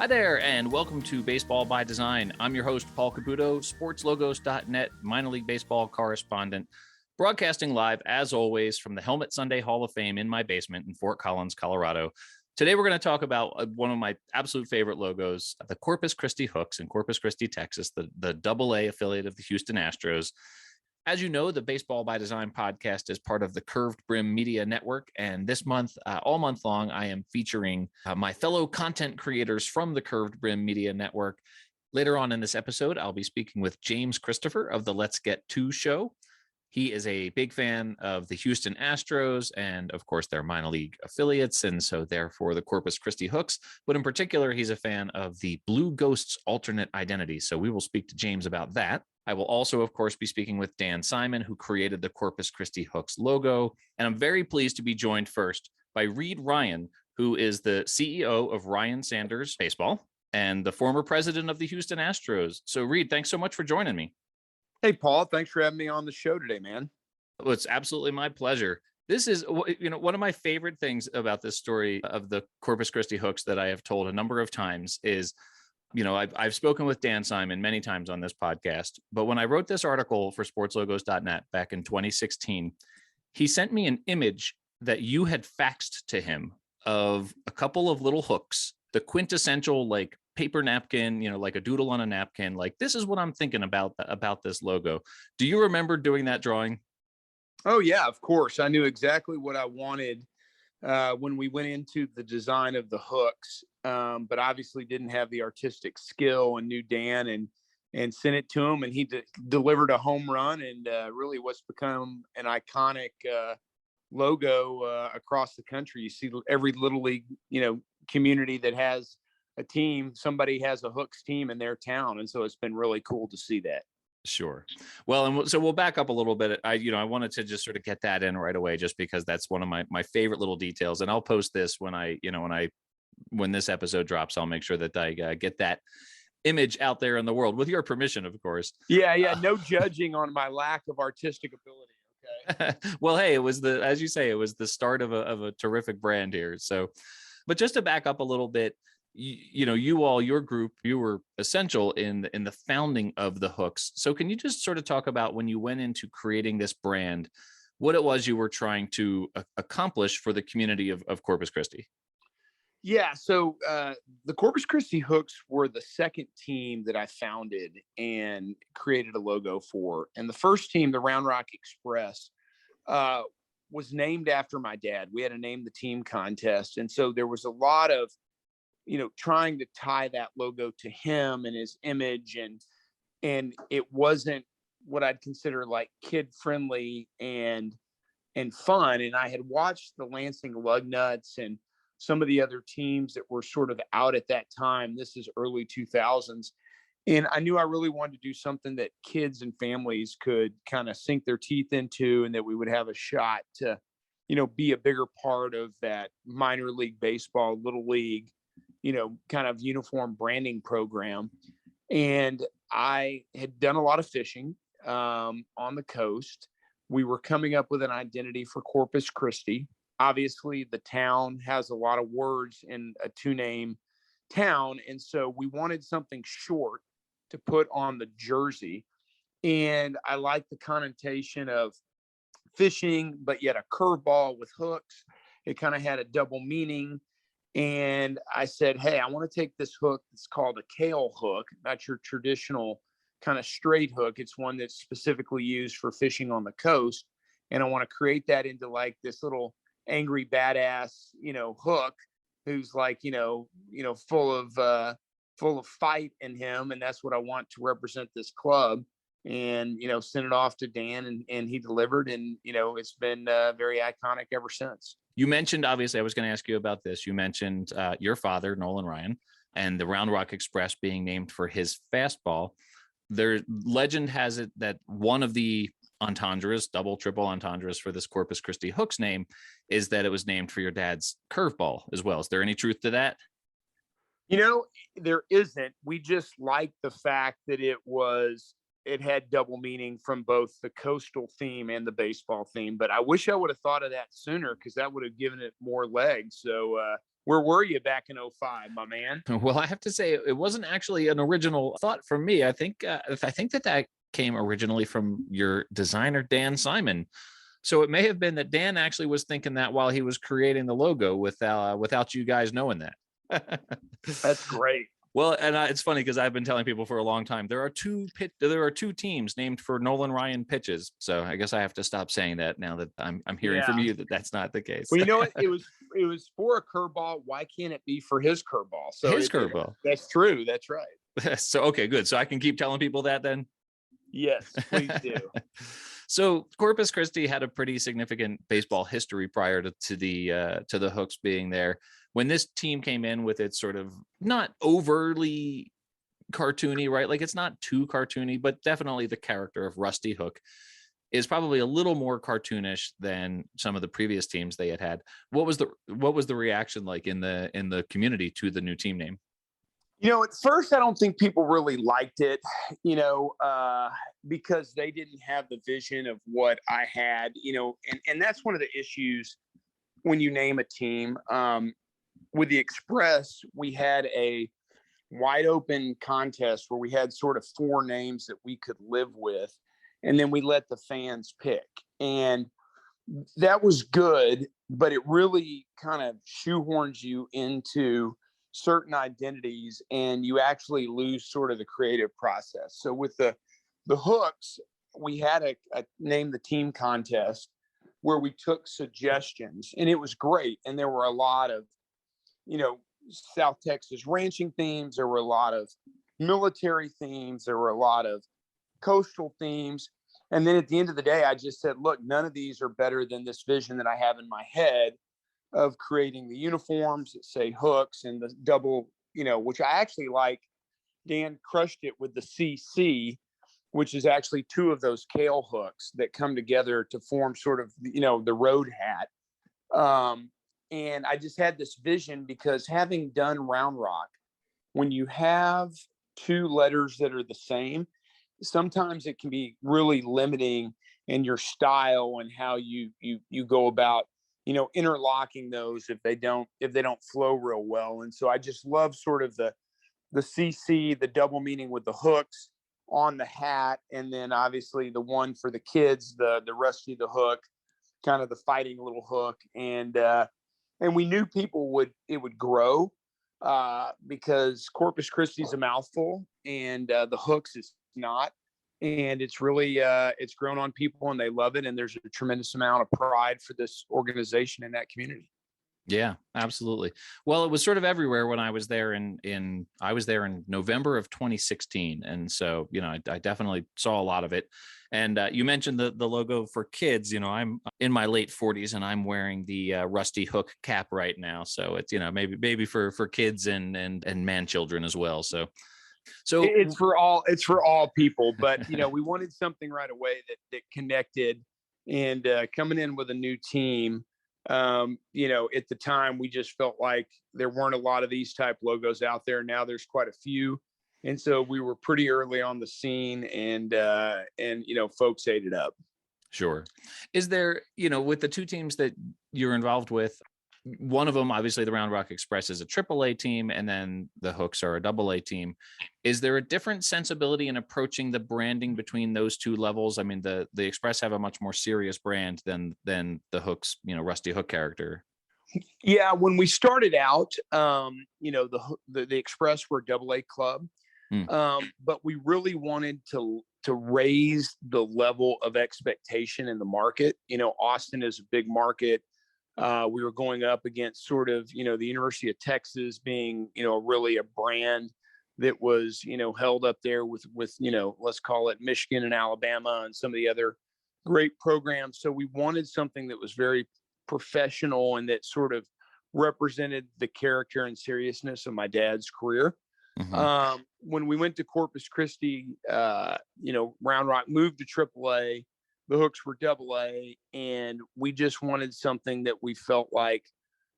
there, and welcome to Baseball by Design. I'm your host, Paul Caputo, sportslogos.net, minor league baseball correspondent, broadcasting live, as always, from the Helmet Sunday Hall of Fame in my basement in Fort Collins, Colorado. Today, we're going to talk about one of my absolute favorite logos, the Corpus Christi Hooks in Corpus Christi, Texas, the AA affiliate of the Houston Astros. As you know, the Baseball by Design podcast is part of the Curved Brim Media network. And this month, all month long, I am featuring my fellow content creators from the Curved Brim Media network. Later on in this episode, I'll be speaking with James Christopher of the Let's Get To show. He is a big fan of the Houston Astros and, of course, their minor league affiliates, and so therefore the Corpus Christi Hooks. But in particular, he's a fan of the Blue Ghosts alternate identity. So we will speak to James about that. I will also, of course, be speaking with Dan Simon, who created the Corpus Christi Hooks logo. And I'm very pleased to be joined first by Reid Ryan, who is the CEO of Ryan Sanders Baseball and the former president of the Houston Astros. So, Reid, thanks so much for joining me. Hey, Paul, thanks for having me on the show today, man. Well, it's absolutely my pleasure. This is, one of my favorite things about this story of the Corpus Christi Hooks that I have told a number of times is, I've spoken with Dan Simon many times on this podcast, but when I wrote this article for sportslogos.net back in 2016, he sent me an image that you had faxed to him of a couple of little hooks, the quintessential like paper napkin, like a doodle on a napkin. Like, this is what I'm thinking about this logo. Do you remember doing that drawing? Oh, yeah, of course. I knew exactly what I wanted when we went into the design of the hooks, but obviously didn't have the artistic skill, and knew Dan and sent it to him, and he delivered a home run, and really what's become an iconic logo across the country. You see every little league, community that has a team, somebody has a Hooks team in their town. And so it's been really cool to see that. Sure. Well, and so we'll back up a little bit. I wanted to just sort of get that in right away, just because that's one of my favorite little details. And I'll post this when this episode drops. I'll make sure that I get that image out there in the world with your permission, of course. Yeah. No judging on my lack of artistic ability. Okay. Well, hey, it was as you say, it was the start of a terrific brand here. So, but just to back up a little bit, your group, you were essential in the founding of the Hooks. So can you just sort of talk about when you went into creating this brand, what it was you were trying to accomplish for the community of Corpus Christi? Yeah. So the Corpus Christi Hooks were the second team that I founded and created a logo for. And the first team, the Round Rock Express, was named after my dad. We had to name the team contest. And so there was a lot of, trying to tie that logo to him and his image. And it wasn't what I'd consider like kid friendly and fun. And I had watched the Lansing Lugnuts and some of the other teams that were sort of out at that time. This is early 2000s. And I knew I really wanted to do something that kids and families could kind of sink their teeth into, and that we would have a shot to, be a bigger part of that minor league baseball, little league, kind of uniform branding program. And I had done a lot of fishing on the coast. We were coming up with an identity for Corpus Christi. Obviously, the town has a lot of words in a two-name town. And so we wanted something short to put on the jersey. And I like the connotation of fishing, but yet a curveball with hooks. It kind of had a double meaning. And I said, hey, I want to take this hook that's called a kale hook, not your traditional kind of straight hook. It's one that's specifically used for fishing on the coast. And I want to create that into like this little angry badass, hook who's like, full of fight in him. And that's what I want to represent this club. And, sent it off to Dan, and he delivered. And, it's been very iconic ever since. You mentioned, obviously, I was going to ask you about this. You mentioned your father, Nolan Ryan, and the Round Rock Express being named for his fastball. Their legend has it that one of the entendres, double, triple entendres for this Corpus Christi Hooks name is that it was named for your dad's curveball as well. Is there any truth to that? There isn't. We just like the fact that it had double meaning from both the coastal theme and the baseball theme. But I wish I would have thought of that sooner, because that would have given it more legs. So Where were you back in '05, my man? Well, I have to say it wasn't actually an original thought from me. I think that came originally from your designer, Dan Simon. So it may have been that Dan actually was thinking that while he was creating the logo without you guys knowing that. That's great. Well, and it's funny because I've been telling people for a long time there are two teams named for Nolan Ryan pitches. So I guess I have to stop saying that now that I'm hearing from you that that's not the case. Well, you know what? It was for a curveball. Why can't it be for his curveball? So his curveball. That's true. That's right. So okay, good. So I can keep telling people that then. Yes, please do. So Corpus Christi had a pretty significant baseball history prior to the Hooks being there. When this team came in with its sort of not overly cartoony, right? Like it's not too cartoony, but definitely the character of Rusty Hook is probably a little more cartoonish than some of the previous teams they had. What was the reaction like in the community to the new team name? At first, I don't think people really liked it, because they didn't have the vision of what I had, and that's one of the issues when you name a team. With the Express, we had a wide open contest where we had sort of 4 names that we could live with, and then we let the fans pick. And that was good, but it really kind of shoehorns you into certain identities and you actually lose sort of the creative process. So with the Hooks, we had a name the team contest where we took suggestions, and it was great. And there were a lot of, South Texas ranching themes. There were a lot of military themes. There were a lot of coastal themes. And then at the end of the day, I just said, look, none of these are better than this vision that I have in my head of creating the uniforms that say Hooks and the double, which I actually like. Dan crushed it with the CC, which is actually 2 of those kale hooks that come together to form sort of, the road hat. And I just had this vision because having done Round Rock, when you have 2 letters that are the same, sometimes it can be really limiting in your style and how you go about, interlocking those if they don't flow real well. And so I just love sort of the CC, the double meaning with the hooks on the hat, and then obviously the one for the kids, the Rusty the Hook, kind of the fighting little hook. And we knew it would grow because Corpus Christi is a mouthful and the Hooks is not. And it's really, it's grown on people and they love it. And there's a tremendous amount of pride for this organization and that community. Yeah, absolutely. Well, it was sort of everywhere when I was there in November of 2016. And so, I definitely saw a lot of it. And you mentioned the logo for kids. I'm in my late 40s and I'm wearing the Rusty Hook cap right now. So it's, maybe for kids and man children as well. So it's for all people, but we wanted something right away that connected. And coming in with a new team, at the time we just felt like there weren't a lot of these type logos out there. Now there's quite a few. And so we were pretty early on the scene and folks ate it up. Sure. Is there, with the 2 teams that you're involved with, one of them, obviously the Round Rock Express is a AAA team, and then the Hooks are a AA team. Is there a different sensibility in approaching the branding between those 2 levels? I mean, the Express have a much more serious brand than the Hooks, Rusty Hook character. Yeah, when we started out, the Express were a AA club, but we really wanted to raise the level of expectation in the market. Austin is a big market. We were going up against sort of, the University of Texas being, really a brand that was, held up there with, let's call it Michigan and Alabama and some of the other great programs. So we wanted something that was very professional and that sort of represented the character and seriousness of my dad's career. Mm-hmm. When we went to Corpus Christi, Round Rock moved to AAA. The Hooks were AA, and we just wanted something that we felt like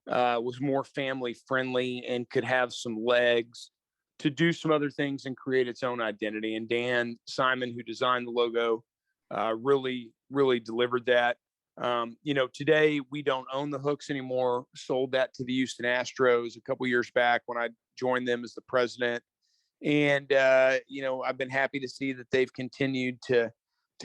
was more family friendly and could have some legs to do some other things and create its own identity. And Dan Simon, who designed the logo, really, really delivered that. Today we don't own the Hooks anymore. Sold that to the Houston Astros a couple years back when I joined them as the president. And, I've been happy to see that they've continued to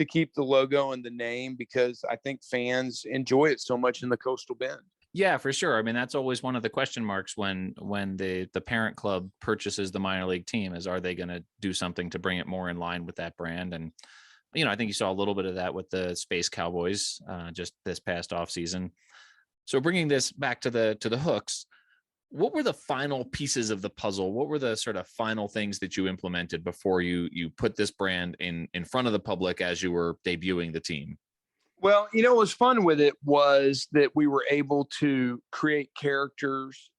keep the logo and the name, because I think fans enjoy it so much in the Coastal Bend. Yeah, for sure. I mean, that's always one of the question marks when the parent club purchases the minor league team is, are they going to do something to bring it more in line with that brand? And, I think you saw a little bit of that with the Space Cowboys just this past offseason. So bringing this back to the Hooks, what were the final pieces of the puzzle? What were the sort of final things that you implemented before you put this brand in front of the public as you were debuting the team? Well, what was fun with it was that we were able to create characters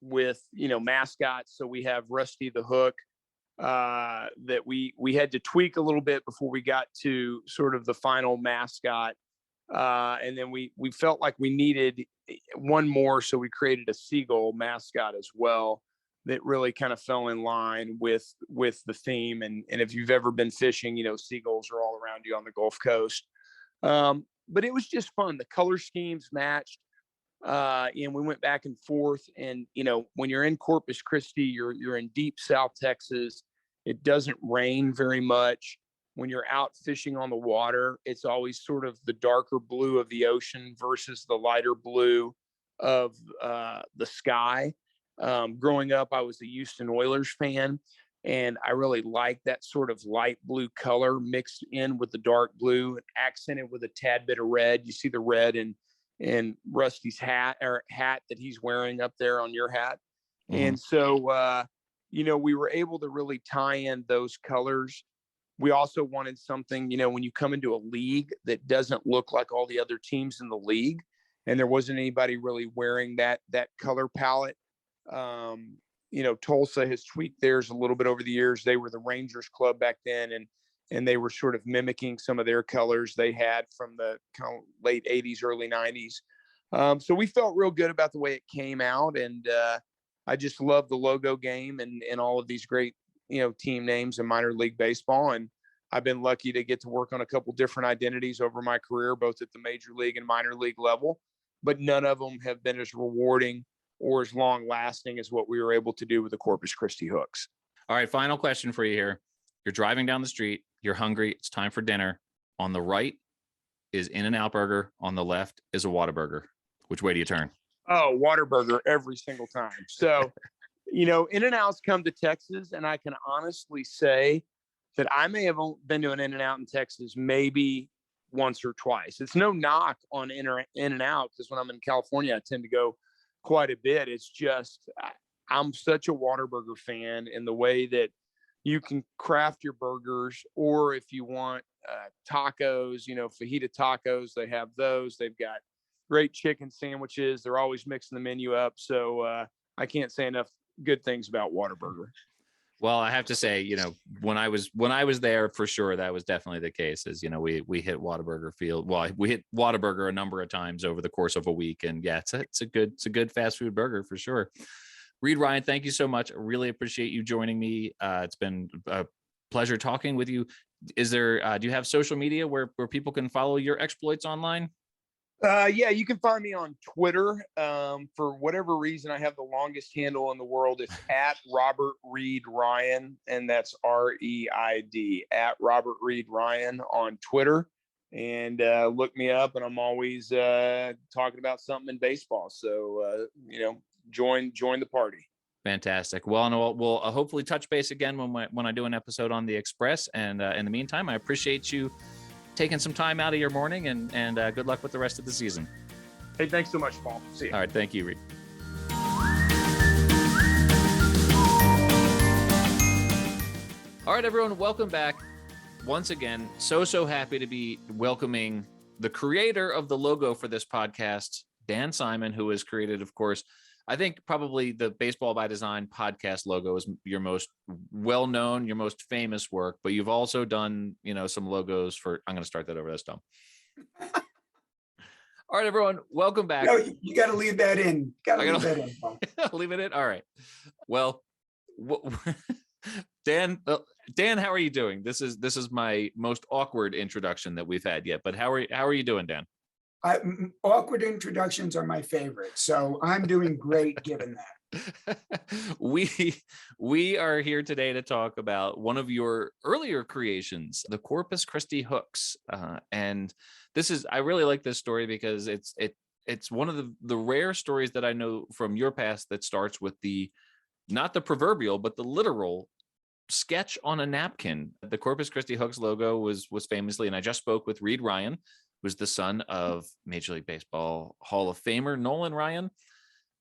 with, mascots. So we have Rusty the Hook that we had to tweak a little bit before we got to sort of the final mascot. And then we felt like we needed one more. So we created a seagull mascot as well that really kind of fell in line with the theme. And if you've ever been fishing, seagulls are all around you on the Gulf Coast. But it was just fun. The color schemes matched. And we went back and forth. And, when you're in Corpus Christi, you're in deep South Texas. It doesn't rain very much. When you're out fishing on the water, it's always sort of the darker blue of the ocean versus the lighter blue of the sky. Growing up, I was a Houston Oilers fan, and I really liked that sort of light blue color mixed in with the dark blue and accented with a tad bit of red. You see the red in Rusty's hat that he's wearing up there on your hat. Mm-hmm. And so, we were able to really tie in those colors. We also wanted something, when you come into a league that doesn't look like all the other teams in the league, and there wasn't anybody really wearing that color palette. Tulsa has tweaked theirs a little bit over the years. They were the Rangers club back then, and they were sort of mimicking some of their colors they had from the kind of late 80s, early 90s. So we felt real good about the way it came out, and I just love the logo game and all of these great team names in minor league baseball. And I've been lucky to get to work on a couple different identities over my career, both at the major league and minor league level, but none of them have been as rewarding or as long lasting as what we were able to do with the Corpus Christi Hooks. All right. Final question for you here. You're driving down the street. You're hungry. It's time for dinner. On the right is In-N-Out Burger. On the left is a Whataburger. Which way do you turn? Oh, Whataburger every single time. So, In-N-Outs come to Texas, and I can honestly say that I may have been to an In-N-Out in Texas maybe once or twice. It's no knock on In-N-Out, because when I'm in California, I tend to go quite a bit. It's just I'm such a Whataburger fan in the way that you can craft your burgers, or if you want tacos, fajita tacos, they have those. They've got great chicken sandwiches. They're always mixing the menu up. So I can't say enough good things about Whataburger. Well, I have to say, when I was there, for sure, that was definitely the case. As we hit Whataburger Field. Well, we hit Whataburger a number of times over the course of a week, and yeah, it's a good fast food burger for sure. Reid Ryan, thank you so much. I really appreciate you joining me. It's been a pleasure talking with you. Is there? Do you have social media where people can follow your exploits online? Yeah, you can find me on Twitter. For whatever reason, I have the longest handle in the world. It's at Robert Reid Ryan, and that's REID, at Robert Reid Ryan on Twitter. And look me up, and I'm always talking about something in baseball. So join the party. Fantastic. Well, and we'll hopefully touch base again when I do an episode on the Express. And in the meantime, I appreciate you taking some time out of your morning, and good luck with the rest of the season. Hey, thanks so much, Paul. See you. All right. Thank you, Reid. All right, everyone. Welcome back. Once again, so happy to be welcoming the creator of the logo for this podcast, Dan Simon, who has created, of course, I think probably the Baseball by Design podcast logo is your most well-known, your most famous work, but you've also done, some logos for, I'm going to start that over. That's dumb. All right, everyone, welcome back. No, you got to leave that in. Got to leave that in. Leave it in. All right. Well, Dan, how are you doing? This is my most awkward introduction that we've had yet, but how are you doing, Dan? Awkward introductions are my favorite, so I'm doing great given that. We are here today to talk about one of your earlier creations, the Corpus Christi Hooks, and I really like this story because it's one of the rare stories that I know from your past that starts with not the proverbial but the literal sketch on a napkin. The Corpus Christi Hooks logo was famously, and I just spoke with Reid Ryan, who's the son of Major League Baseball Hall of Famer Nolan Ryan.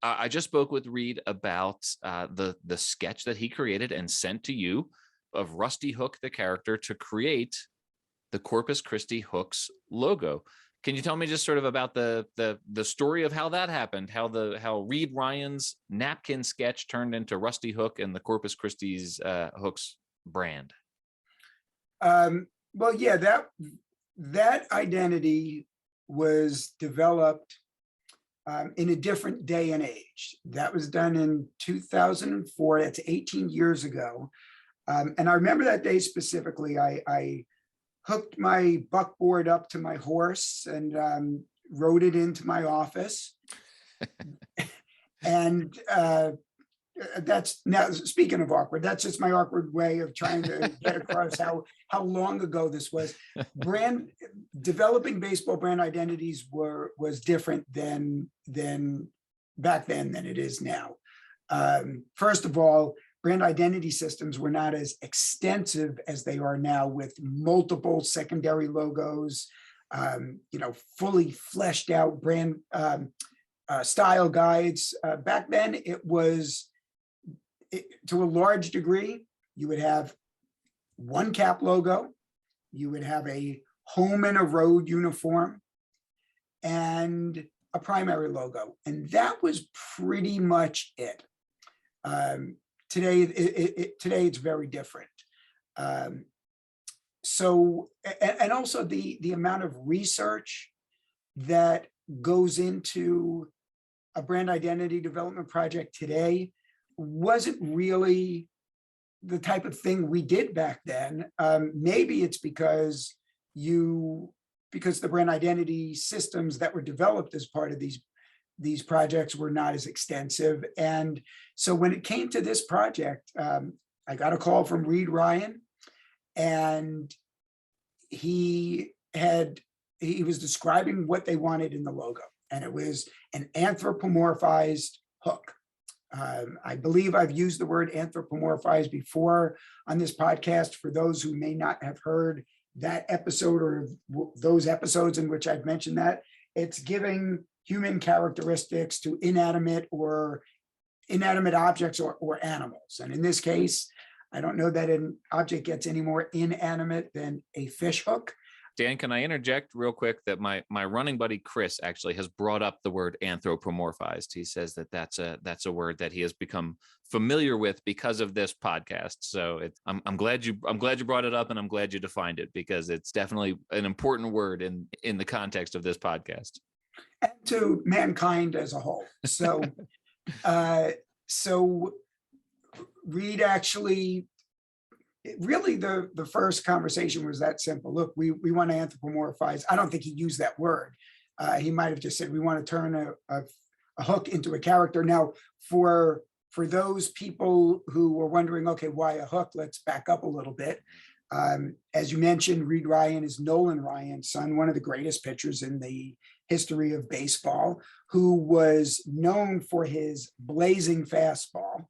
I just spoke with Reid about the sketch that he created and sent to you of Rusty Hook, the character, to create the Corpus Christi Hooks logo. Can you tell me just sort of about the story of how that happened, how Reid Ryan's napkin sketch turned into Rusty Hook and the Corpus Christi's Hooks brand? Well, yeah, that identity was developed in a different day and age. That was done in 2004. That's 18 years ago. And I remember that day specifically. I hooked my buckboard up to my horse and rode it into my office. And that's, now speaking of awkward, that's just my awkward way of trying to get across how long ago this was. Developing baseball brand identities was different than back then than it is now. First of all, brand identity systems were not as extensive as they are now, with multiple secondary logos, fully fleshed out brand style guides. Back then, to a large degree, you would have one cap logo, you would have a home and a road uniform, and a primary logo. And that was pretty much it. Today it's very different. So, and also the amount of research that goes into a brand identity development project today wasn't really the type of thing we did back then. Maybe it's because the brand identity systems that were developed as part of these projects were not as extensive. And so when it came to this project, I got a call from Reid Ryan, and he was describing what they wanted in the logo, and it was an anthropomorphized hook. I believe I've used the word anthropomorphized before on this podcast. For those who may not have heard that episode or those episodes in which I've mentioned that, it's giving human characteristics to inanimate objects or animals. And in this case, I don't know that an object gets any more inanimate than a fish hook. Dan, can I interject real quick that my running buddy Chris actually has brought up the word anthropomorphized. He says that's a word that he has become familiar with because of this podcast. So I'm glad you brought it up, and I'm glad you defined it, because it's definitely an important word in the context of this podcast. And to mankind as a whole. So so Reid actually, really the first conversation was that simple. Look, we want to anthropomorphize. I don't think he used that word. He might have just said, we want to turn a hook into a character. Now, for those people who were wondering, okay, why a hook? Let's back up a little bit. As you mentioned, Reid Ryan is Nolan Ryan's son, one of the greatest pitchers in the history of baseball, who was known for his blazing fastball.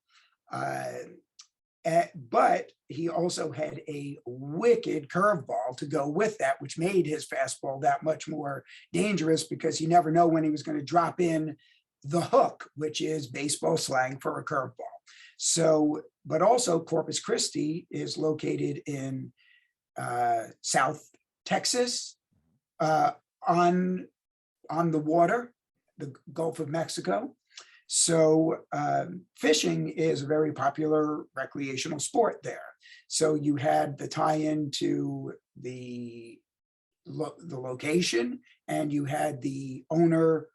But he also had a wicked curveball to go with that, which made his fastball that much more dangerous, because you never know when he was going to drop in the hook, which is baseball slang for a curveball. So, but also Corpus Christi is located in South Texas, on the water, the Gulf of Mexico. So fishing is a very popular recreational sport there. So you had the tie-in to the location, and you had the owner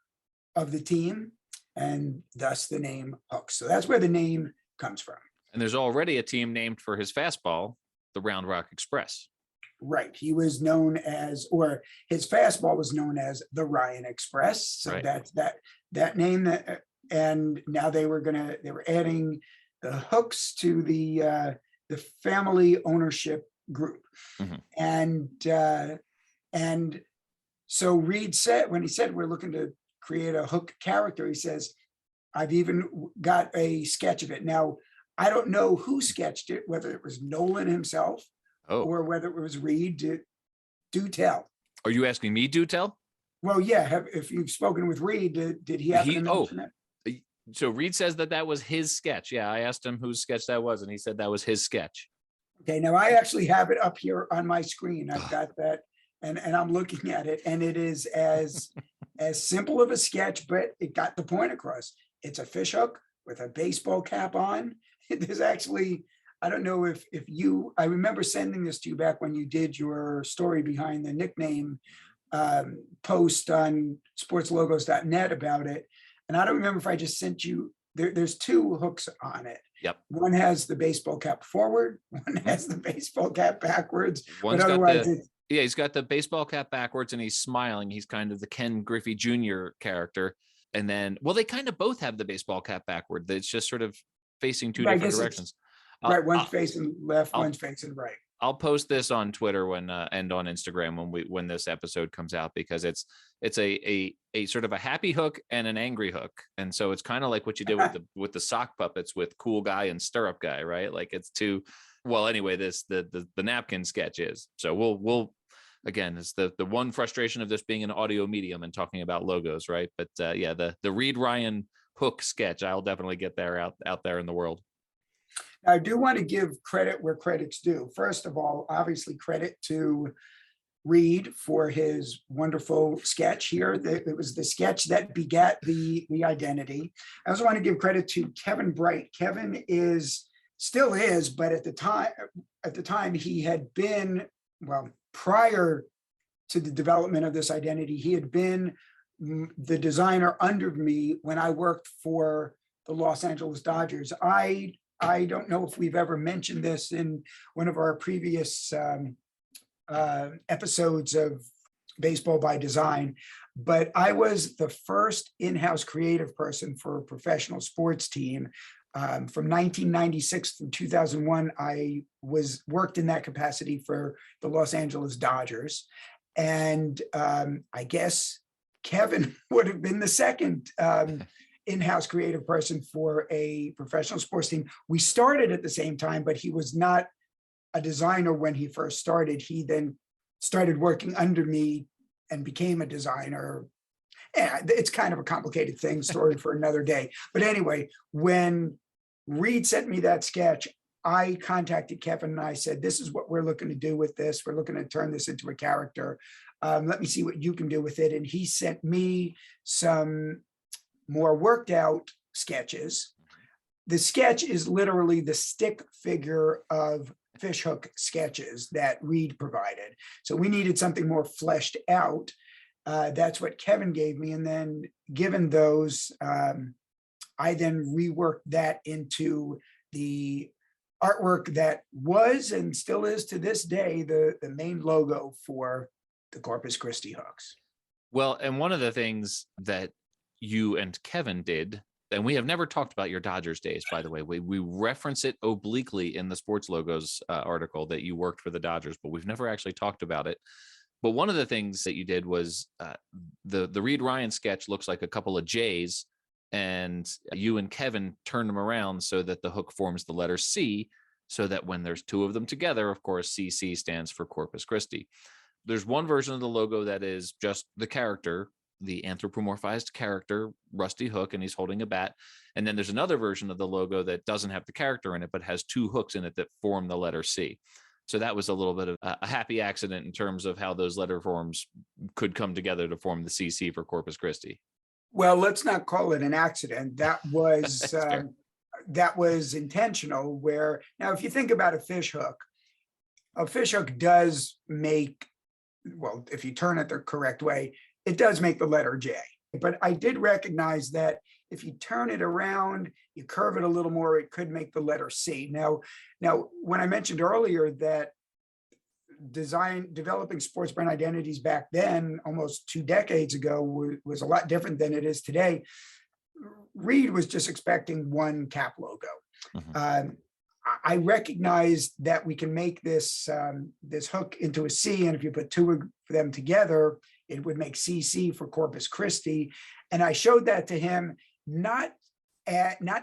of the team, and thus the name Hooks. So that's where the name comes from. And there's already a team named for his fastball, the Round Rock Express. Right. He was known as, or his fastball was known as the Ryan Express. So Right. that's that name. And now they were adding the hooks to the family ownership group. Mhm. And so Reid said, when he said we're looking to create a hook character, he says, I've even got a sketch of it. Now, I don't know who sketched it, whether it was Nolan himself Oh, or whether it was Reid. Do tell. are you asking me, do tell? Well, yeah. If you've spoken with Reid, did he happen to mention it? So Reid says that was his sketch. Yeah, I asked him whose sketch that was, and he said that was his sketch. Okay, now I actually have it up here on my screen. I've got that, and I'm looking at it, and it is as simple of a sketch, but it got the point across. It's a fish hook with a baseball cap on. There's actually, I don't know if I remember sending this to you back when you did your story behind the nickname post on sportslogos.net about it. And I don't remember if I just sent you, there's two hooks on it. Yep. One has the baseball cap forward, one has the baseball cap backwards. One's but otherwise he's got the baseball cap backwards and he's smiling. He's kind of the Ken Griffey Jr. character. And then, well, they kind of both have the baseball cap backward. It's just sort of facing two different directions. Right, one's facing left, one's facing right. I'll post this on Twitter and on Instagram when this episode comes out, because it's a sort of a happy hook and an angry hook, and so it's kind of like what you did with the sock puppets with cool guy and stirrup guy, right? Like it's two. Well, anyway, the napkin sketch is. So we'll again, it's the one frustration of this being an audio medium and talking about logos, right? But yeah, the Reid Ryan hook sketch, I'll definitely get there out there in the world. I do want to give credit where credit's due. First of all, obviously credit to Reid for his wonderful sketch here. It was the sketch that begat the identity. I also want to give credit to Kevin Bright. Kevin still is, but at the time he had been, well, prior to the development of this identity, he had been the designer under me when I worked for the Los Angeles Dodgers. I don't know if we've ever mentioned this in one of our previous episodes of Baseball by Design, but I was the first in-house creative person for a professional sports team. From 1996 through 2001, I worked in that capacity for the Los Angeles Dodgers. And I guess Kevin would have been the second in-house creative person for a professional sports team. We started at the same time, but he was not a designer when he first started. He then started working under me and became a designer. And it's kind of a complicated thing, story for another day. But anyway, when Reid sent me that sketch, I contacted Kevin and I said, this is what we're looking to do with this. We're looking to turn this into a character. Let me see what you can do with it. And he sent me some more worked out sketches. The sketch is literally the stick figure of fishhook sketches that Reid provided. So we needed something more fleshed out. That's what Kevin gave me. And then given those, I then reworked that into the artwork that was and still is to this day the main logo for the Corpus Christi Hooks. Well, and one of the things that you and Kevin did, and we have never talked about your Dodgers days, by the way. We reference it obliquely in the Sports Logos article that you worked for the Dodgers, but we've never actually talked about it. But one of the things that you did was the Reid Ryan sketch looks like a couple of J's, and you and Kevin turned them around so that the hook forms the letter C, so that when there's two of them together, of course, CC stands for Corpus Christi. There's one version of the logo that is just the character, the anthropomorphized character, Rusty Hook, and he's holding a bat. And then there's another version of the logo that doesn't have the character in it, but has two hooks in it that form the letter C. So that was a little bit of a happy accident in terms of how those letter forms could come together to form the CC for Corpus Christi. Well, let's not call it an accident. That was that was intentional. Where now, if you think about a fish hook does make, well, if you turn it the correct way, it does make the letter J. But I did recognize that if you turn it around, you curve it a little more, it could make the letter C. Now, when I mentioned earlier that developing sports brand identities back then, almost 2 decades ago, was a lot different than it is today. Reid was just expecting one cap logo. Mhm. I recognize that we can make this hook into a C, and if you put two of them together, it would make CC for Corpus Christi. And I showed that to him, not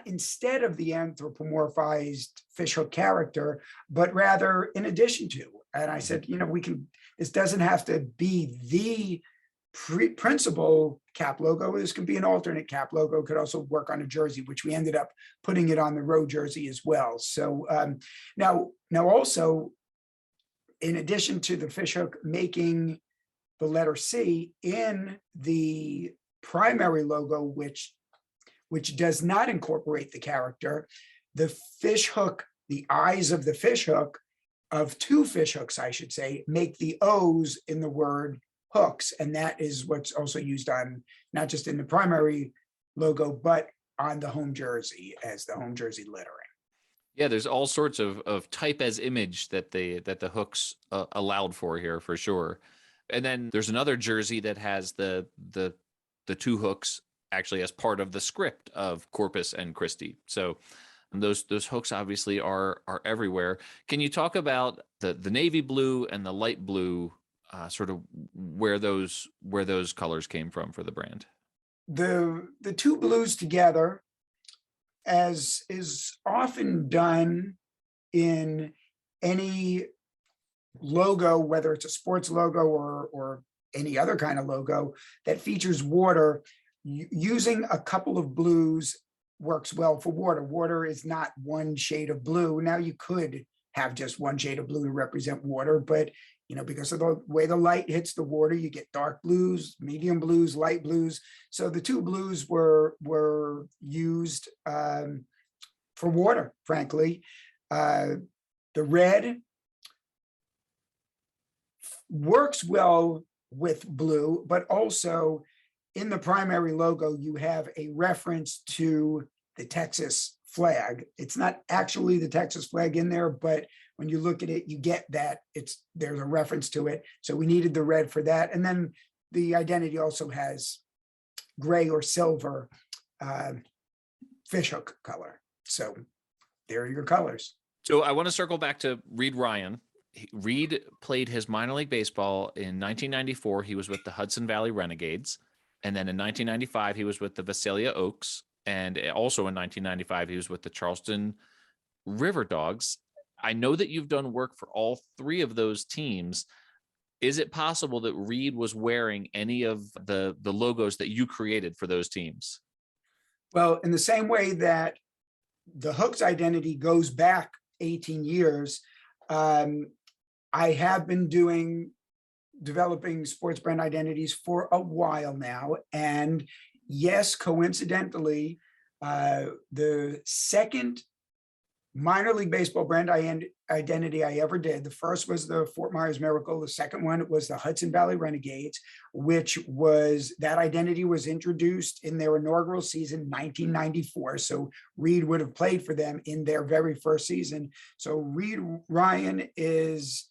instead of the anthropomorphized fishhook character, but rather in addition to. And I said, this doesn't have to be the principal cap logo. This could be an alternate cap logo, could also work on a jersey, which we ended up putting it on the road jersey as well. So now also, in addition to the fishhook making the letter C in the primary logo, which does not incorporate the character, the fishhook, the eyes of the fishhook, of two fishhooks, I should say, make the O's in the word hooks. And that is what's also used on, not just in the primary logo, but on the home jersey as the home jersey lettering. Yeah, there's all sorts of type as image that the hooks allowed for here, for sure. And then there's another jersey that has the two hooks actually as part of the script of Corpus and Christi. So those hooks obviously are everywhere. Can you talk about the navy blue and the light blue, sort of where those colors came from for the brand? The two blues together, as is often done in any logo, whether it's a sports logo or any other kind of logo that features water, using a couple of blues works well for water. Water is not one shade of blue. Now you could have just one shade of blue to represent water, but because of the way the light hits the water, you get dark blues, medium blues, light blues. So the two blues were used for water, frankly. The red works well with blue, but also in the primary logo, you have a reference to the Texas flag. It's not actually the Texas flag in there, but when you look at it, you get that there's a reference to it. So we needed the red for that. And then the identity also has gray or silver fishhook color. So there are your colors. So I want to circle back to Reid Ryan. Reid played his minor league baseball in 1994. He was with the Hudson Valley Renegades. And then in 1995, he was with the Visalia Oaks. And also in 1995, he was with the Charleston River Dogs. I know that you've done work for all three of those teams. Is it possible that Reid was wearing any of the logos that you created for those teams? Well, in the same way that the Hooks identity goes back 18 years, I have been developing sports brand identities for a while now. And yes, coincidentally, the second minor league baseball brand identity I ever did, the first was the Fort Myers Miracle. The second one was the Hudson Valley Renegades, that identity was introduced in their inaugural season, 1994. So Reid would have played for them in their very first season. So Reid Ryan is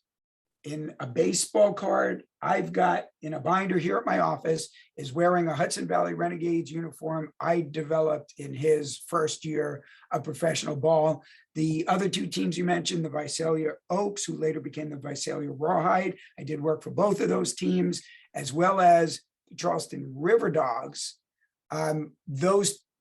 in a baseball card I've got in a binder here at my office, is wearing a Hudson Valley Renegades uniform I developed in his first year of professional ball. The other two teams you mentioned, the Visalia Oaks, who later became the Visalia Rawhide, I did work for both of those teams, as well as the Charleston River Dogs. The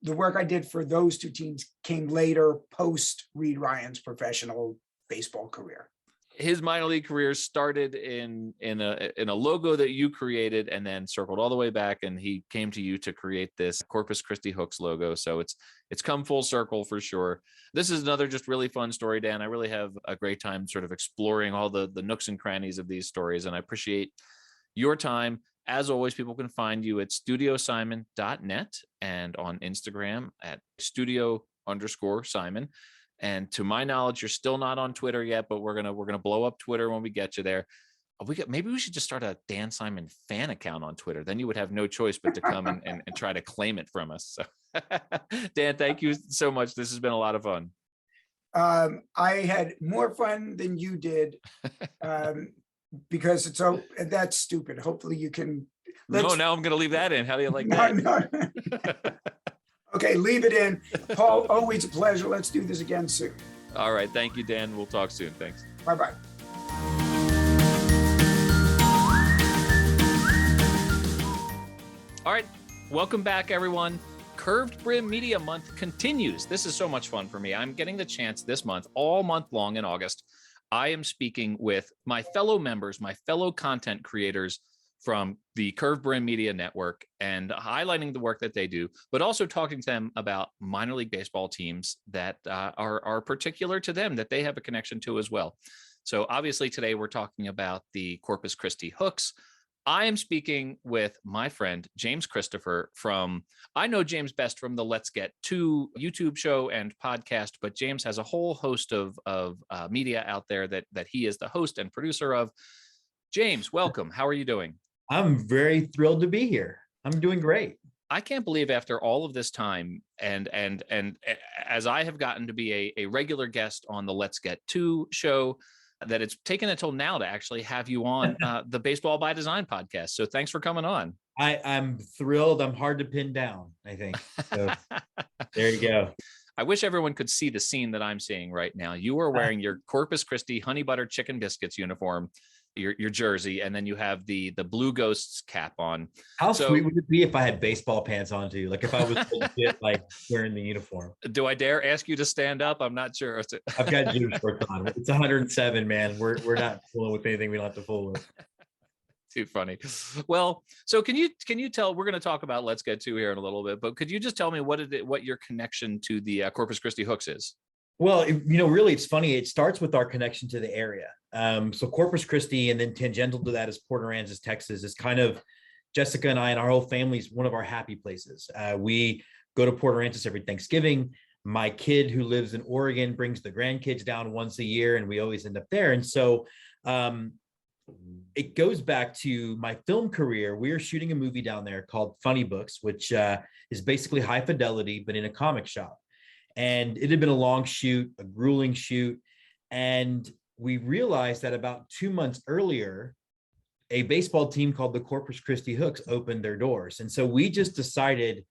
work I did for those two teams came later, post Reid Ryan's professional baseball career. His minor league career started in a logo that you created and then circled all the way back, and he came to you to create this Corpus Christi Hooks logo. So it's come full circle for sure. This is another just really fun story, Dan. I really have a great time sort of exploring all the nooks and crannies of these stories, and I appreciate your time. As always, people can find you at studiosimon.net and on Instagram at studio_Simon. And to my knowledge, you're still not on Twitter yet, but we're gonna blow up Twitter when we get you there. maybe we should just start a Dan Simon fan account on Twitter. Then you would have no choice but to come and try to claim it from us. So Dan, thank you so much. This has been a lot of fun. I had more fun than you did, because that's stupid. Hopefully you can. No, now I'm going to leave that in. How do you like that? No. Okay, leave it in. Paul, always a pleasure. Let's do this again soon. All right. Thank you, Dan. We'll talk soon. Thanks. Bye-bye. All right. Welcome back, everyone. Curved Brim Media Month continues. This is so much fun for me. I'm getting the chance this month, all month long in August. I am speaking with my fellow members, my fellow content creators from the Curved Brim Media Network, and highlighting the work that they do, but also talking to them about minor league baseball teams that are particular to them, that they have a connection to as well. So obviously today we're talking about the Corpus Christi Hooks. I am speaking with my friend, James Christopher I know James best from the Let's Get To YouTube show and podcast, but James has a whole host of media out there that he is the host and producer of. James, welcome. How are you doing? I'm very thrilled to be here. I'm doing great. I can't believe after all of this time and as I have gotten to be a regular guest on the Let's Get To show, that it's taken until now to actually have you on the Baseball by Design podcast. So thanks for coming on. I'm thrilled. I'm hard to pin down, I think. So there you go. I wish everyone could see the scene that I'm seeing right now. You are wearing your Corpus Christi honey butter chicken biscuits uniform, your jersey, and then you have the Blue Ghosts cap on. How sweet would it be if I had baseball pants on too? Like if I was legit, like wearing the uniform. Do I dare ask you to stand up? I'm not sure. I've got gym shorts on. It's 107, man. We're not fooling with anything we don't have to fool with. Too funny. Well, so can you tell? We're going to talk about Let's Get To here in a little bit, but could you just tell me what your connection to the Corpus Christi Hooks is? Well, really, it's funny. It starts with our connection to the area. So Corpus Christi, and then tangential to that is Port Aransas, Texas, is kind of Jessica and I and our whole family's one of our happy places. We go to Port Aransas every Thanksgiving. My kid who lives in Oregon brings the grandkids down once a year, and we always end up there. And so it goes back to my film career. We were shooting a movie down there called Funny Books, which is basically high fidelity, but in a comic shop. And it had been a long shoot, a grueling shoot. And we realized that about 2 months earlier, a baseball team called the Corpus Christi Hooks opened their doors. And so we just decided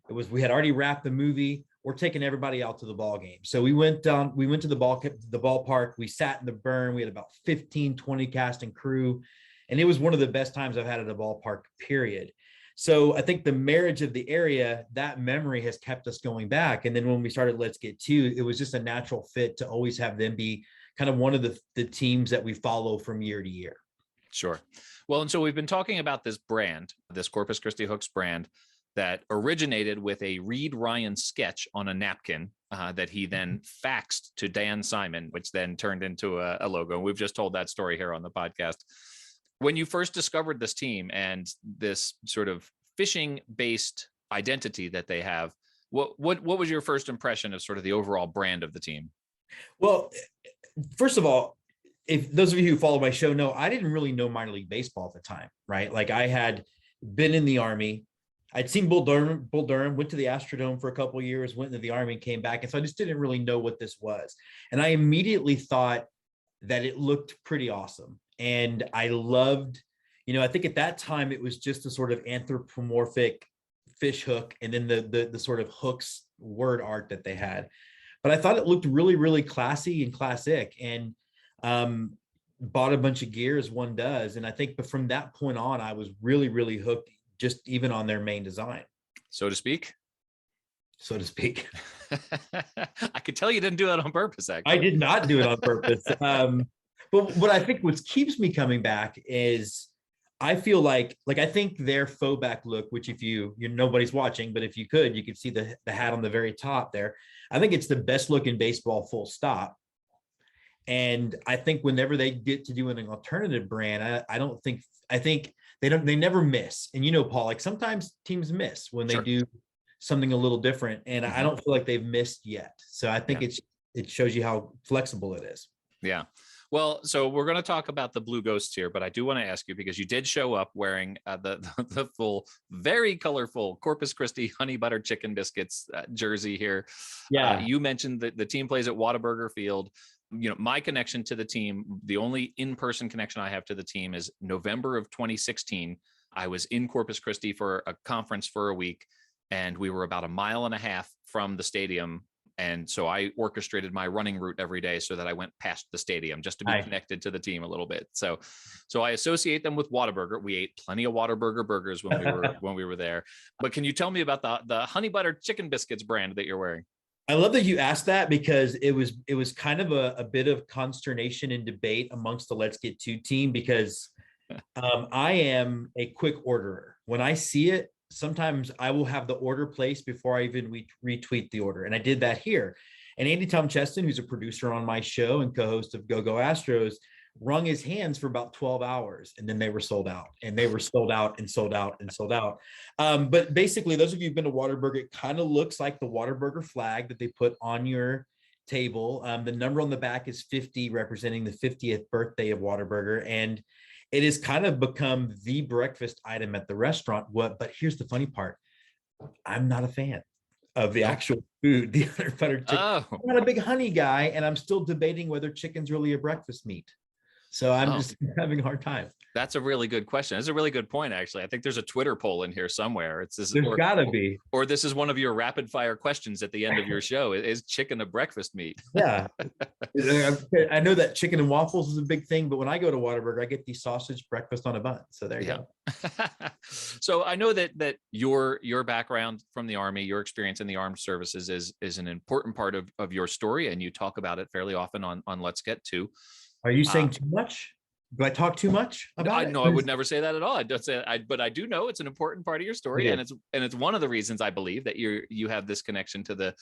we had already wrapped the movie. We're taking everybody out to the ball game. So we went to the ballpark. We sat in the burn. We had about 15, 20 cast and crew. And it was one of the best times I've had at a ballpark, period. So I think the marriage of the area, that memory has kept us going back. And then when we started Let's Get To, it was just a natural fit to always have them be kind of one of the teams that we follow from year to year. Sure. Well, and so we've been talking about this brand, this Corpus Christi Hooks brand that originated with a Reid Ryan sketch on a napkin that he then faxed to Dan Simon, which then turned into a logo. We've just told that story here on the podcast. When you first discovered this team and this sort of fishing-based identity that they have, what was your first impression of sort of the overall brand of the team? Well, first of all, if those of you who follow my show know, I didn't really know minor league baseball at the time, right? Like I had been in the Army. I'd seen Bull Durham, went to the Astrodome for a couple of years, went into the Army and came back. And so I just didn't really know what this was. And I immediately thought that it looked pretty awesome. And I loved, I think at that time it was just a sort of anthropomorphic fish hook and then the sort of hooks word art that they had. But I thought it looked really, really classy and classic, and bought a bunch of gear as one does. And I think from that point on, I was really, really hooked, just even on their main design. So to speak. I could tell you didn't do that on purpose, actually. I did not do it on purpose. But what I think what keeps me coming back is I feel like I think their faux back look, which if nobody's watching, but if you could see the hat on the very top there. I think it's the best look in baseball, full stop. And I think whenever they get to do an alternative brand, I think they never miss. And Paul, like sometimes teams miss when they do something a little different. And I don't feel like they've missed yet. So I think it shows you how flexible it is. Yeah. Well, so we're going to talk about the Blue Ghosts here, but I do want to ask you, because you did show up wearing the full, very colorful Corpus Christi honey butter chicken biscuits jersey here. Yeah. You mentioned that the team plays at Whataburger Field. You know, my connection to the team, the only in-person connection I have to the team is November of 2016. I was in Corpus Christi for a conference for a week, and we were about 1.5 miles from the stadium. And so I orchestrated my running route every day so that I went past the stadium just to be connected to the team a little bit. So I associate them with Whataburger. We ate plenty of Whataburger burgers when we were there. But can you tell me about the honey butter chicken biscuits brand that you're wearing? I love that you asked that, because it was kind of a bit of consternation and debate amongst the Let's Get To team, because I am a quick orderer. When I see it, sometimes I will have the order placed before I even retweet the order. And I did that here. And Andy Tom Cheston, who's a producer on my show and co-host of Go Go Astros, wrung his hands for about 12 hours, and then they were sold out, and they were sold out and sold out and sold out. But basically, those of you who've been to Whataburger, it kind of looks like the Whataburger flag that they put on your table. The number on the back is 50, representing the 50th birthday of Whataburger. And it has kind of become the breakfast item at the restaurant. But here's the funny part. I'm not a fan of the actual food, the honey butter chicken. Oh. I'm not a big honey guy, and I'm still debating whether chicken's really a breakfast meat. So I'm just having a hard time. That's a really good question. That's a really good point, actually. I think there's a Twitter poll in here somewhere. There's gotta be. Or this is one of your rapid fire questions at the end of your show. Is chicken a breakfast meat? Yeah. I know that chicken and waffles is a big thing, but when I go to Whataburger, I get the sausage breakfast on a bun. So there you go. So I know that your background from the Army, your experience in the armed services is an important part of your story, and you talk about it fairly often on Let's Get To. Are you saying too much? Do I talk too much about it? No, I would never say that at all. I don't say that, but I do know it's an important part of your story, and it's one of the reasons I believe that you have this connection to the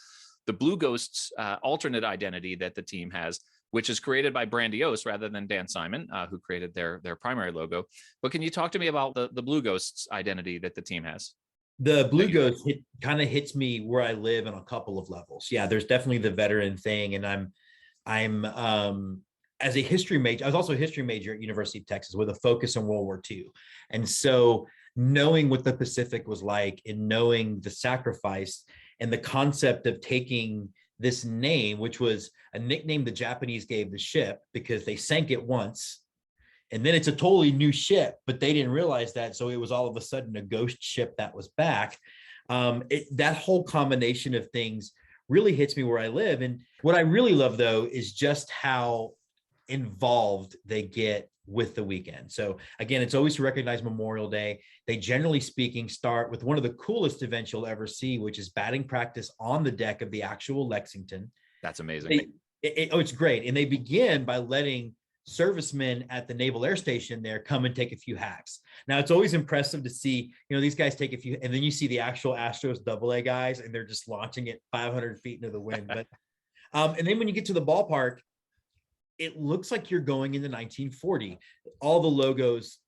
Blue Ghosts alternate identity that the team has, which is created by Brandiose rather than Dan Simon, who created their primary logo. But can you talk to me about the Blue Ghosts identity that the team has? The Blue Ghost kind of hits me where I live on a couple of levels. Yeah, there's definitely the veteran thing, and I'm as a history major, I was also a history major at University of Texas with a focus on World War II. And so knowing what the Pacific was like, and knowing the sacrifice and the concept of taking this name, which was a nickname the Japanese gave the ship because they sank it once, and then it's a totally new ship, but they didn't realize that. So it was all of a sudden a ghost ship that was back. That whole combination of things really hits me where I live. And what I really love, though, is just how involved they get with the weekend. So again, it's always to recognize Memorial Day. They generally speaking start with one of the coolest events you'll ever see, which is batting practice on the deck of the actual Lexington. That's amazing. It's great. And they begin by letting servicemen at the Naval Air Station there come and take a few hacks. Now, it's always impressive to see, these guys take a few, and then you see the actual Astros AA guys, and they're just launching it 500 feet into the wind. But and then when you get to the ballpark, it looks like you're going into 1940. All the logos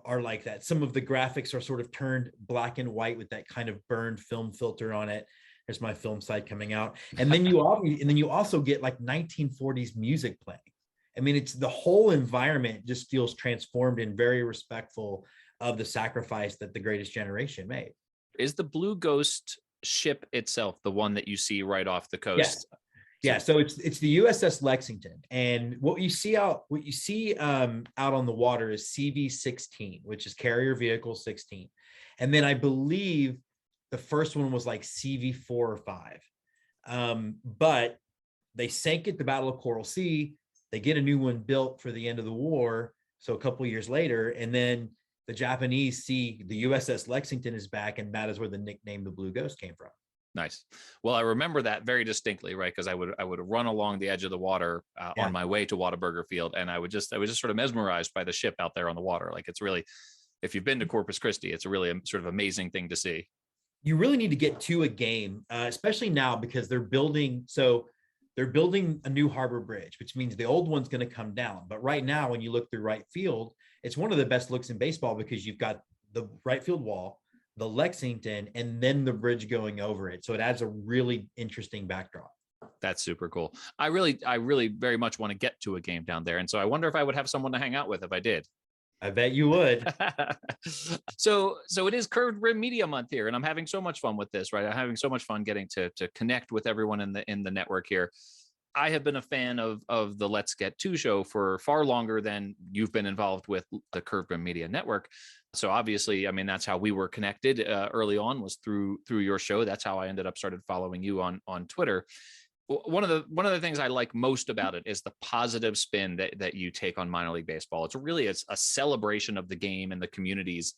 are like that. Some of the graphics are sort of turned black and white with that kind of burned film filter on it. There's my film side coming out. And then you also get like 1940s music playing. I mean, it's the whole environment just feels transformed and very respectful of the sacrifice that the greatest generation made. Is the Blue Ghost ship itself the one that you see right off the coast? Yes. Yeah, so it's the USS Lexington, and what you see out on the water is CV-16, which is Carrier Vehicle 16, and then I believe the first one was like CV-4 or 5, but they sank at the Battle of Coral Sea. They get a new one built for the end of the war, so a couple of years later, and then the Japanese see the USS Lexington is back, and that is where the nickname the Blue Ghost came from. Nice. Well, I remember that very distinctly, right? Because I would run along the edge of the water on my way to Whataburger Field, and I was just sort of mesmerized by the ship out there on the water. Like, it's really, if you've been to Corpus Christi, it's a really sort of amazing thing to see. You really need to get to a game, especially now, because they're building a new harbor bridge, which means the old one's going to come down. But right now, when you look through right field, it's one of the best looks in baseball because you've got the right field wall, the Lexington, and then the bridge going over it. So it adds a really interesting backdrop. That's super cool. I really very much want to get to a game down there. And so I wonder if I would have someone to hang out with if I did. I bet you would. So it is Curved Brim Media Month here, and I'm having so much fun with this, right? I'm having so much fun getting to connect with everyone in the network here. I have been a fan of the Let's Get To show for far longer than you've been involved with the Curved Brim Media Network. So obviously, I mean, that's how we were connected early on, was through your show. That's how I ended up started following you on Twitter. One of the things I like most about it is the positive spin that you take on minor league baseball. It's really a celebration of the game and the communities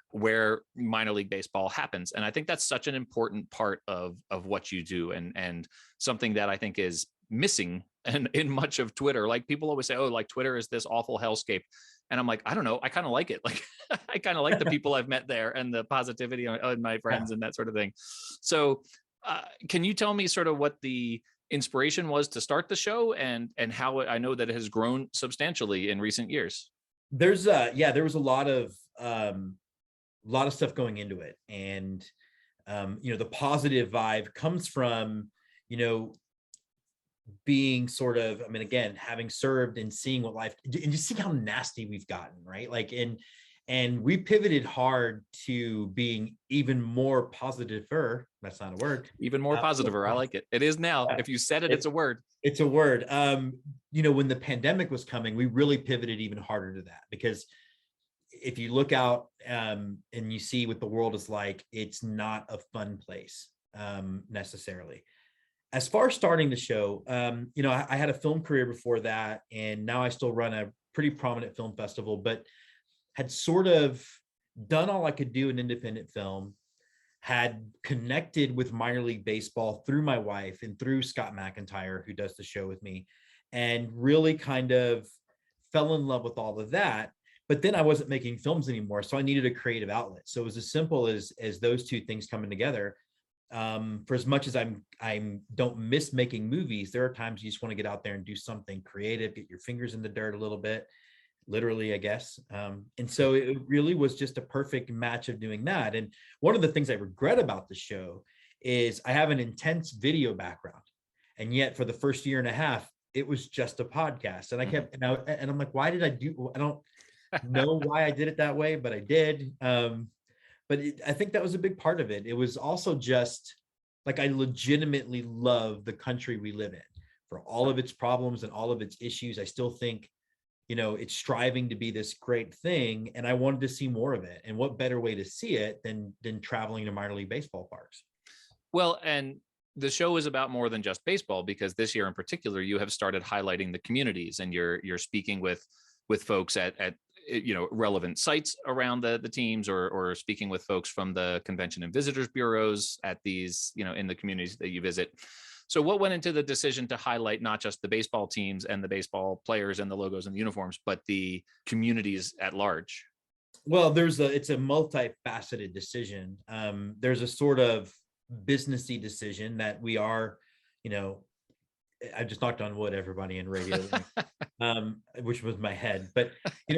where minor league baseball happens. And I think that's such an important part of what you do, and something that I think is missing in much of Twitter. Like, people always say, oh, like Twitter is this awful hellscape. And I'm like, I don't know. I kind of like it. Like, I kind of like the people I've met there and the positivity on my friends and that sort of thing. So can you tell me sort of what the inspiration was to start the show, and how I know that it has grown substantially in recent years? There was a lot of stuff going into it. And, the positive vibe comes from, being sort of, I mean, again, having served and seeing what life, and just seeing how nasty we've gotten, right? Like, and we pivoted hard to being even more positiver. That's not a word. Even more positiver. I like it. It is now. If you said it, it's a word. It's a word. When the pandemic was coming, we really pivoted even harder to that, because if you look out and you see what the world is like, it's not a fun place necessarily. As far as starting the show, I had a film career before that, and now I still run a pretty prominent film festival, but had sort of done all I could do in independent film, had connected with minor league baseball through my wife and through Scott McIntyre, who does the show with me, and really kind of fell in love with all of that. But then I wasn't making films anymore, so I needed a creative outlet. So it was as simple as those two things coming together. For as much as I don't miss making movies, there are times you just want to get out there and do something creative, get your fingers in the dirt a little bit, literally, I guess. And so it really was just a perfect match of doing that. And one of the things I regret about the show is I have an intense video background, and yet for the first year and a half, it was just a podcast. And I kept, and I'm like, why did I don't know why I did it that way, but I did. But I think that was a big part of it. It was also just like, I legitimately love the country we live in for all of its problems and all of its issues. I still think, it's striving to be this great thing, and I wanted to see more of it. And what better way to see it than traveling to minor league baseball parks? Well, and the show is about more than just baseball, because this year in particular, you have started highlighting the communities, and you're speaking with folks at relevant sites around the teams, or speaking with folks from the convention and visitors bureaus at these, in the communities that you visit. So what went into the decision to highlight not just the baseball teams and the baseball players and the logos and the uniforms, but the communities at large? Well, it's a multifaceted decision. There's a sort of businessy decision that we are, I just knocked on wood, everybody in radio, which was my head. But,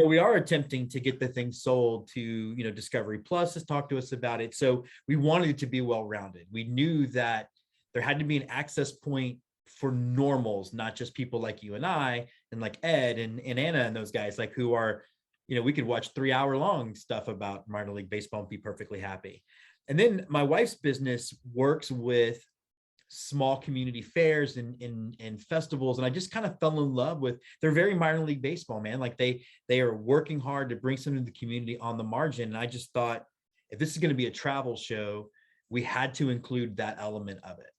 we are attempting to get the thing sold to, Discovery Plus has talked to us about it. So we wanted it to be well-rounded. We knew that there had to be an access point for normals, not just people like you and I, and like Ed and Anna and those guys, like, who are, we could watch 3-hour-long stuff about minor league baseball and be perfectly happy. And then my wife's business works with small community fairs and festivals, and I just kind of fell in love with, they're very minor league baseball, man. Like, they are working hard to bring something to the community on the margin. And I just thought, if this is going to be a travel show, we had to include that element of it.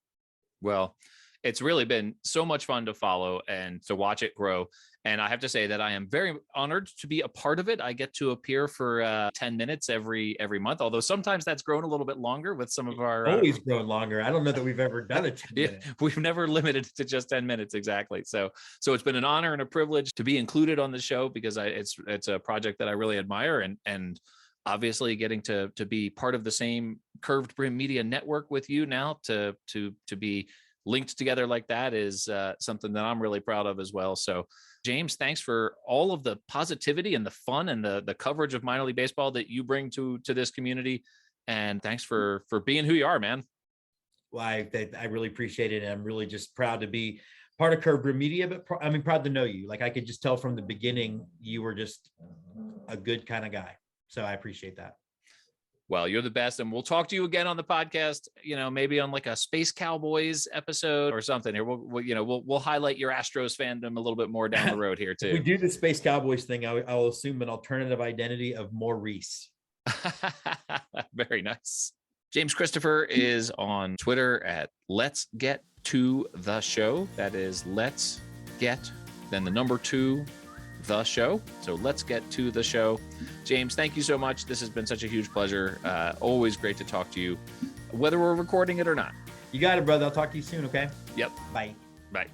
Well, it's really been so much fun to follow and to watch it grow. And I have to say that I am very honored to be a part of it. I get to appear for 10 minutes every month, although sometimes that's grown a little bit longer with some of our... Always grown longer. I don't know that we've ever done it. We've never limited it to just 10 minutes. Exactly. So it's been an honor and a privilege to be included on the show, because it's a project that I really admire, and obviously getting to be part of the same Curved Brim Media network with you now, to be linked together like that is something that I'm really proud of as well. So James, thanks for all of the positivity and the fun and the coverage of minor league baseball that you bring to this community. And thanks for being who you are, man. Well, I really appreciate it. And I'm really just proud to be part of Curved Brim Media, but proud to know you. Like I could just tell from the beginning, you were just a good kind of guy. So I appreciate that. Well, you're the best. And we'll talk to you again on the podcast, maybe on like a Space Cowboys episode or something here. We'll highlight your Astros fandom a little bit more down the road here too. If we do the Space Cowboys thing, I'll assume an alternative identity of Maurice. Very nice. James Christopher is on Twitter at Let's Get to the Show. That is Let's Get, then the number 2, the show. So let's get to the show. James, thank you so much. This has been such a huge pleasure. Always great to talk to you, whether we're recording it or not. You got it, brother. I'll talk to you soon. Okay. Yep. Bye. Bye.